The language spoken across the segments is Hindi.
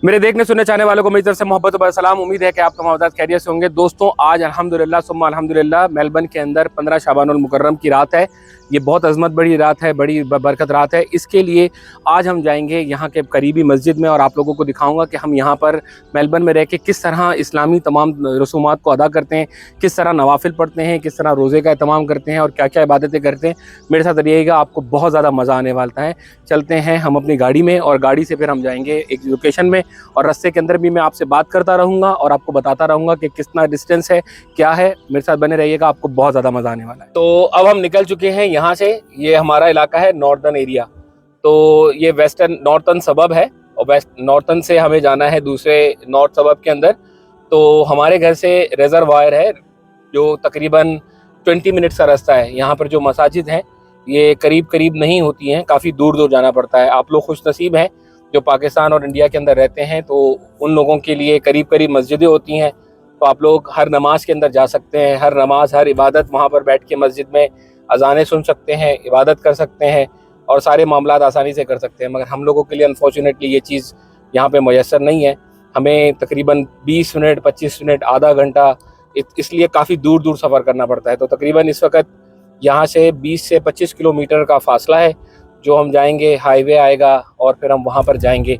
मेरे देखने सुनने चाहने वालों को मेरी तरफ से मोहब्बत और सलाम। उम्मीद है कि आप तमाम खैरियत से होंगे। दोस्तों, आज अल्हम्दुलिल्लाह सुम्मा अल्हम्दुलिल्लाह मेलबर्न के अंदर 15 शाबानुल मुकर्रम की रात है। ये बहुत अजमत बड़ी रात है, बड़ी बरकत रात है। इसके लिए आज हम जाएंगे यहाँ के करीबी मस्जिद में और आप लोगों को दिखाऊंगा कि हम यहाँ पर मेलबर्न में रह के किस तरह इस्लामी तमाम रसूमात को अदा करते हैं, किस तरह नवाफिल पढ़ते हैं, किस तरह रोज़े का एहतमाम करते हैं और क्या क्या इबादतें करते हैं। मेरे साथ रहिएगा, आपको बहुत ज़्यादा मज़ा आने वाला है। चलते हैं हम अपनी गाड़ी में और गाड़ी से फिर हम जाएंगे एक लोकेशन में और रास्ते के अंदर भी मैं आपसे बात करता रहूँगा और आपको बताता रहूँगा कि कितना डिस्टेंस है, क्या है। मेरे साथ बने रहिएगा, आपको बहुत ज़्यादा मज़ा आने वाला है। तो अब हम निकल चुके हैं यहाँ से। ये हमारा इलाका है नॉर्दर्न एरिया, तो ये वेस्टर्न नॉर्थर्न सबब है और वेस्ट नॉर्थर्न से हमें जाना है दूसरे नॉर्थ सबब के अंदर। तो हमारे घर से रिजर्वायर है जो तकरीबन 20 मिनट्स का रास्ता है। यहाँ पर जो मसाजिद हैं ये करीब करीब नहीं होती हैं, काफ़ी दूर दूर जाना पड़ता है। आप लोग खुश नसीब हैं जो पाकिस्तान और इंडिया के अंदर रहते हैं, तो उन लोगों के लिए करीब करीब मस्जिदें होती हैं। तो आप लोग हर नमाज के अंदर जा सकते हैं, हर नमाज हर इबादत वहाँ पर बैठ के मस्जिद में अजानें सुन सकते हैं, इबादत कर सकते हैं और सारे मामलात आसानी से कर सकते हैं। मगर हम लोगों के लिए अनफॉर्चुनेटली ये चीज़ यहाँ पे मैसर नहीं है। हमें तकरीबन 20 मिनट 25 मिनट आधा घंटा इसलिए काफ़ी दूर दूर सफ़र करना पड़ता है। तो तकरीबन इस वक्त यहाँ से 20 से 25 किलोमीटर का फासला है जो हम जाएंगे, हाईवे आएगा और फिर हम वहाँ पर जाएंगे।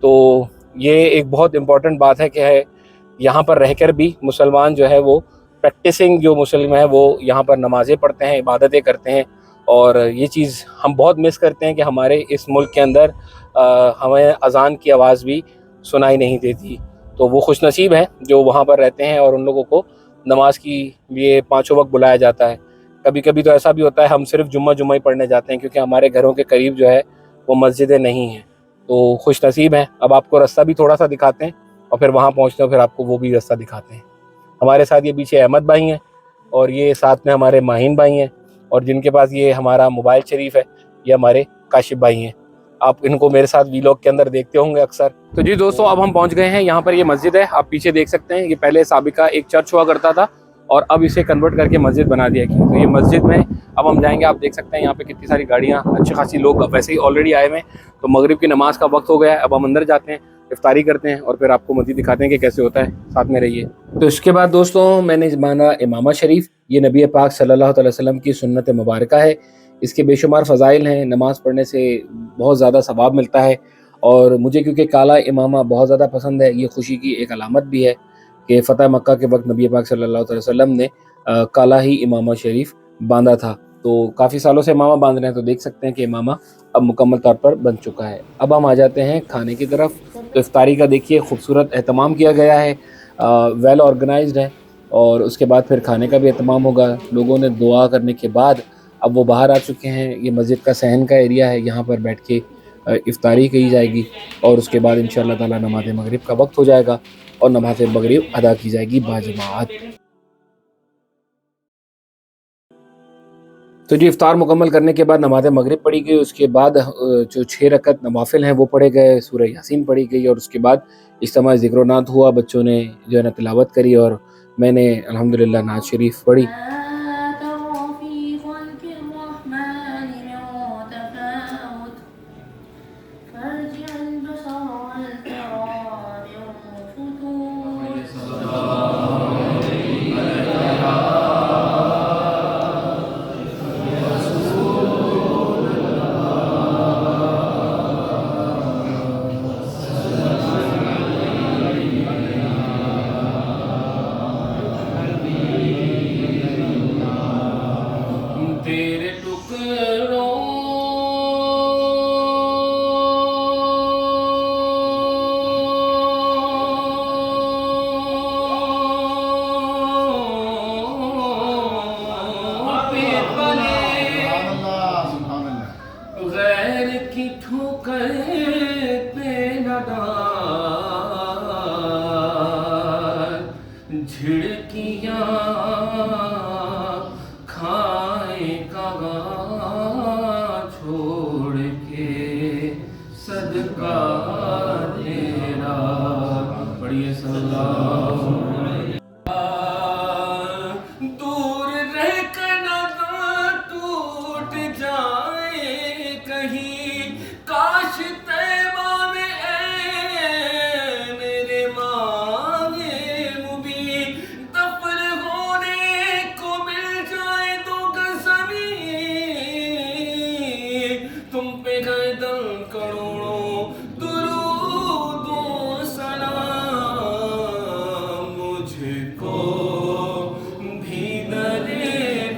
तो ये एक बहुत इम्पॉर्टेंट बात है कि यहाँ पर रहकर भी मुसलमान जो है वो प्रैक्टिसिंग जो मुस्लिम है वो यहाँ पर नमाज़ें पढ़ते हैं, इबादतें करते हैं। और ये चीज़ हम बहुत मिस करते हैं कि हमारे इस मुल्क के अंदर हमें अज़ान की आवाज़ भी सुनाई नहीं देती। तो वो खुश नसीब हैं जो वहाँ पर रहते हैं और उन लोगों को नमाज की लिए पाँचों वक्त बुलाया जाता है। कभी कभी तो ऐसा भी होता है हम सिर्फ जुम्मा ही पढ़ने जाते हैं क्योंकि हमारे घरों के करीब जो है वो मस्जिदें नहीं हैं। तो खुश नसीब हैं। अब आपको रास्ता भी थोड़ा सा दिखाते हैं और फिर वहाँ पहुँचते हैं, फिर आपको वो भी रास्ता दिखाते हैं। हमारे साथ ये पीछे अहमद भाई हैं और ये साथ में हमारे माहिन भाई हैं और जिनके पास ये हमारा मोबाइल शरीफ है ये हमारे काशिफ भाई हैं। आप इनको मेरे साथ वीलॉग के अंदर देखते होंगे अक्सर। तो जी दोस्तों, अब हम पहुंच गए हैं। यहाँ पर ये मस्जिद है, आप पीछे देख सकते हैं। ये पहले साबिका एक चर्च हुआ करता था और अब इसे कन्वर्ट करके मस्जिद बना दिया गया। तो ये मस्जिद में अब हम जाएंगे। आप देख सकते हैं यहाँ पे कितनी सारी गाड़ियाँ, अच्छी खासी लोग वैसे ही ऑलरेडी आए हुए हैं। तो मगरिब की नमाज का वक्त हो गया है। अब हम अंदर जाते हैं, इफ्तारी करते हैं और फिर आपको मस्जिद दिखाते हैं कि कैसे होता है। साथ में रहिए। तो इसके बाद दोस्तों मैंने माना इमामा शरीफ। ये नबी पाक सल्लल्लाहु अलैहि वसल्लम की सुन्नत मुबारक है। इसके बेशुमार फ़ज़ाइल हैं। नमाज़ पढ़ने से बहुत ज़्यादा सवाब मिलता है और मुझे क्योंकि काला इमामा बहुत ज़्यादा पसंद है, ये खुशी की एक अलामत भी है कि फ़तह मक्का के वक्त नबी पाक सल्लल्लाहु अलैहि वसल्लम ने काला ही इमामा शरीफ बांधा था। तो काफ़ी सालों से इमामा बांध रहे हैं, तो देख सकते हैं कि इमामा अब मुकम्मल तौर पर बन चुका है। अब हम आ जाते हैं खाने की तरफ। तो इफ्तारी का देखिए खूबसूरत एहतमाम किया गया है, वेल ऑर्गेनाइज्ड है। और उसके बाद फिर खाने का भी एहतमाम होगा। लोगों ने दुआ करने के बाद अब वो बाहर आ चुके हैं। ये मस्जिद का सहन का एरिया है, यहाँ पर बैठ के इफ्तारी की जाएगी और उसके बाद इंशाअल्लाह ताला नमाज मगरिब का वक्त हो जाएगा और नमाज मगरिब अदा की जाएगी बाजमात। तो जी इफ्तार मुकम्मल करने के बाद नमाज मगरिब पढ़ी गई। उसके बाद जो 6 रकत नवाफिल हैं वो पढ़े गए, सूरह यासीन पढ़ी गई और उसके बाद इज्तिमा ज़िक्र नात हुआ। बच्चों ने जो है ना तिलावत करी और मैंने अल्हम्दुलिल्लाह नात शरीफ पढ़ी। तेरे टुकड़ों पे पले गैर की ठोकर पे लगान झिड़कियाँ खाए कगा छोड़ के सदका तेरा। पढ़िए सल्लल्लाहु अलैहि। दूर रह कर न टूट जाए कहीं, काश तैबा में पे कदम करोड़ों दुरूदों सलाम, मुझको भी दरे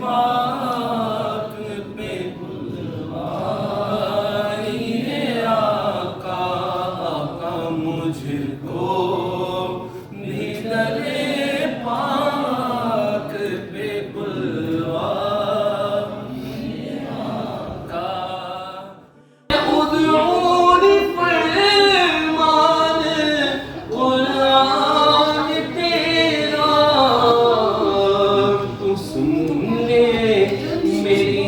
पाक पे बुलवाइए आका, आका मुझको भी दरे पाक पे बुलवाइए आका। उदऊनी फरमान कुरान तेरा, तू सुन ले मेरी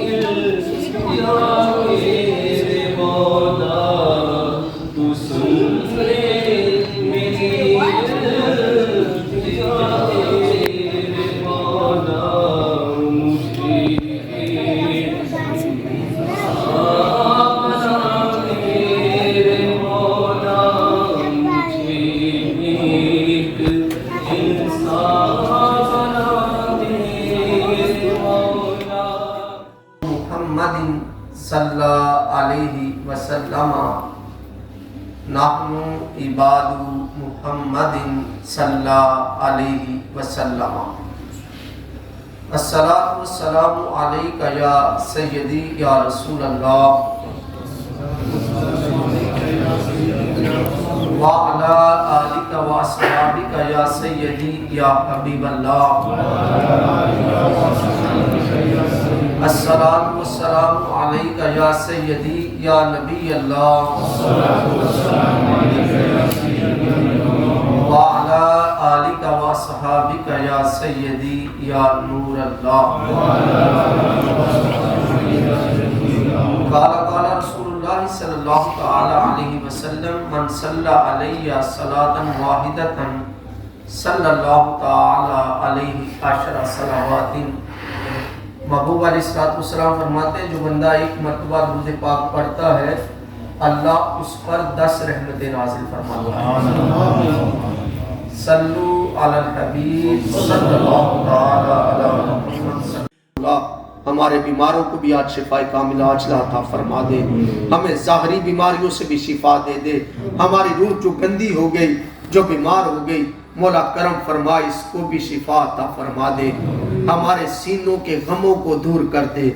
इल्तिजा मेरे मौला, तू सुन ले मेरी इल्तिजा मेरे मौला, मुझे मेरे मौला, मुझे एक इंसान बना दे मौला। मुहम्मदिन सल्लल्लाहु अलैहि वसल्लम, नहनु इबादु मुहम्मदिन सल्लल्लाहु अलैहि वसल्लम। अस्सलातु वस्सलामु अलैका या सय्यदी या रसूल अल्लाह व अला आलिका व अस्हाबिका या सय्यदी या हबीब अल्लाह। अस्सलातु वस्सलामु अलैका या सय्यदी या नबी अल्लाह व अला आलिका व अस्हाबिका या सय्यदी या नूर अल्लाह। काला काला रसूलुल्लाह सल्लल्लाहु तआला अलैहि वसल्लम, मन सल्ला अलैया सलातन वाहिदतन सल्लल्लाहु तआला अलैहि अशरा सलावातिन। महबूब अलैहिस्सलाम फरमाते हैं, जो बंदा एक मरतबा दुरूद पाक पढ़ता है, अल्लाह उस पर 10 रहमतें नाज़िल फरमाता है। सल्लु अलल हबीब सल्लल्लाहु तआला अला मुहम्मद सल्लल्लाहु। हमारे बीमारों को भी आज शिफा कामिला अजला अता फरमा दे, हमें ज़ाहरी बीमारियों से भी शिफा दे दे। हमारी रूह जो गंदी हो गई, जो बीमार हो गई, मौला करम फरमा इसको भी शिफा अता फरमा दे। हमारे सीनों के गमों को दूर कर दे,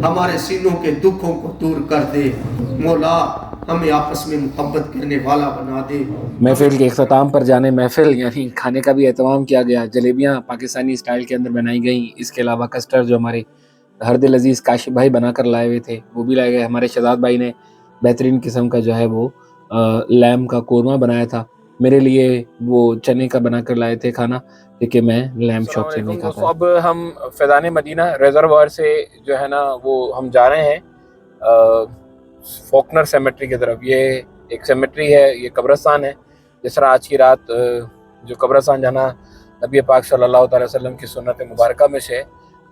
हमारे सीनों के दुखों को दूर कर दे। मौला हमें आपस में मोहब्बत करने वाला बना दे। महफिल के इख्तिताम पर जाने महफिल यानी खाने का भी एहतमाम किया गया। जलेबियाँ पाकिस्तानी स्टाइल के अंदर बनाई गई। इसके अलावा कस्टर्ड जो हमारे हरदिल अजीज़ काशिफ भाई बनाकर लाए हुए थे वो भी लाए गए। हमारे शहजाद भाई ने बेहतरीन किस्म का जो है वो लैम का कोरमा बनाया था। मेरे लिए वो चने का बनाकर लाए थे खाना, क्योंकि मैं लैम शॉप से नहीं खाता। अब हम फैज़ान मदीना रिजर्वायर से जो है ना वो हम जा रहे हैं फॉकनर सेमेट्री की तरफ। ये एक सेमेट्री है, ये कब्रिस्तान है। जिस तरह आज की रात जो कब्रिस्तान जाना नबी पाक सल्लल्लाहु अलैहि वसल्लम की सुन्नत मुबारका में से,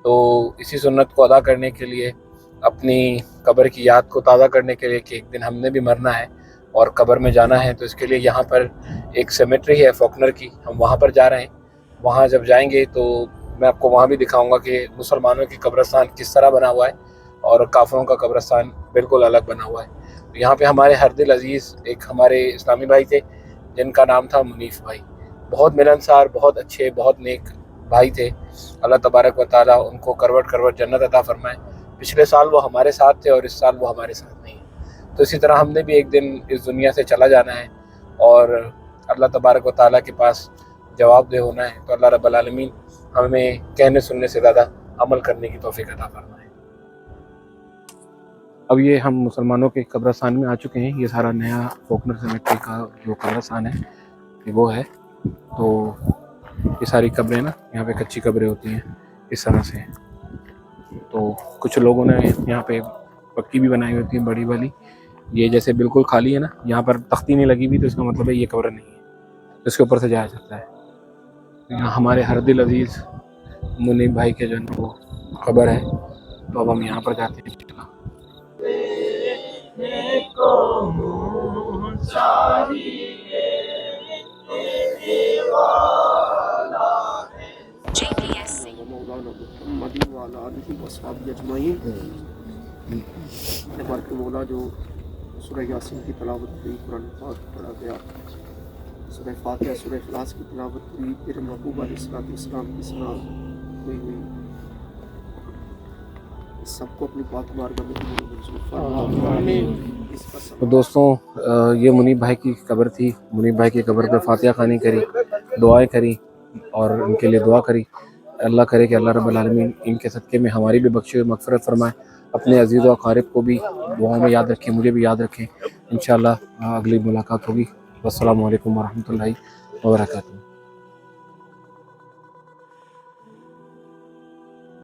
तो इसी सुन्नत को अदा करने के लिए, अपनी कब्र की याद को ताज़ा करने के लिए कि एक दिन हमने भी मरना है और कब्र में जाना है, तो इसके लिए यहाँ पर एक सेमेट्री है फॉकनर की, हम वहाँ पर जा रहे हैं। वहाँ जब जाएंगे तो मैं आपको वहाँ भी दिखाऊंगा कि मुसलमानों की कब्रिस्तान किस तरह बना हुआ है और काफिरों का कब्रिस्तान बिल्कुल अलग बना हुआ है। तो यहाँ पे हमारे हरदिल अजीज़ एक हमारे इस्लामी भाई थे जिनका नाम था मुनीफ भाई। बहुत मिलनसार, बहुत अच्छे, बहुत नेक भाई थे। अल्लाह तबारक व तआला उनको करवट करवट जन्नत अता फरमाए। पिछले साल वो हमारे साथ थे और इस साल वो हमारे साथ नहीं है। तो इसी तरह हमने भी एक दिन इस दुनिया से चला जाना है और अल्लाह तबारक व तआला के पास जवाबदेह होना है। तो अल्लाह रब्बुल आलमीन हमें कहने सुनने से ज़्यादा अमल करने की तौफीक अता फरमाए। अब ये हम मुसलमानों के कब्रिस्तान में आ चुके हैं। ये सारा नया फॉकनर सेमेट्री का जो कब्रिस्तान है ये वो है। तो ये सारी कब्रें ना, यहाँ पे कच्ची कब्रें होती हैं इस तरह से। तो कुछ लोगों ने यहाँ पे पक्की भी बनाई होती है बड़ी वाली। ये जैसे बिल्कुल खाली है ना, यहाँ पर तख्ती नहीं लगी हुई, तो इसका मतलब है ये कब्र नहीं है, इसके ऊपर से जाया जाता है। यहाँ हमारे हरदिल अजीज़ मुनीब भाई के जो है वो कब्र है, तो अब हम यहाँ पर जाते हैं। GPS मुबारक मौला जो सूरह यासीन की तिलावत हुई, कुरान पाक पढ़ा गया, सूरह फातिहा, सूरह इखलास की तिलावत हुई, फिर महबूब अलैहिस्सलाम की सना हुई, सबको अपनी पाक बारगाह में मंजूर फरमा। तो दोस्तों ये मुनीब भाई की कब्र थी। मुनीब भाई की कब्र पे फातिहा खानी करी, दुआएं करी और उनके लिए दुआ करी। अल्लाह करे कि अल्लाह रब्बुल आलमीन इनके सदक़े में हमारी भी बख्शे मग़फ़िरत फरमाए, अपने अज़ीज़ व अक़ारिब को भी दुआओं में याद रखें, मुझे भी याद रखें। इंशाअल्लाह अगली मुलाकात होगी। वस्सलामु अलैकुम व रहमतुल्लाहि व बरकातुहू।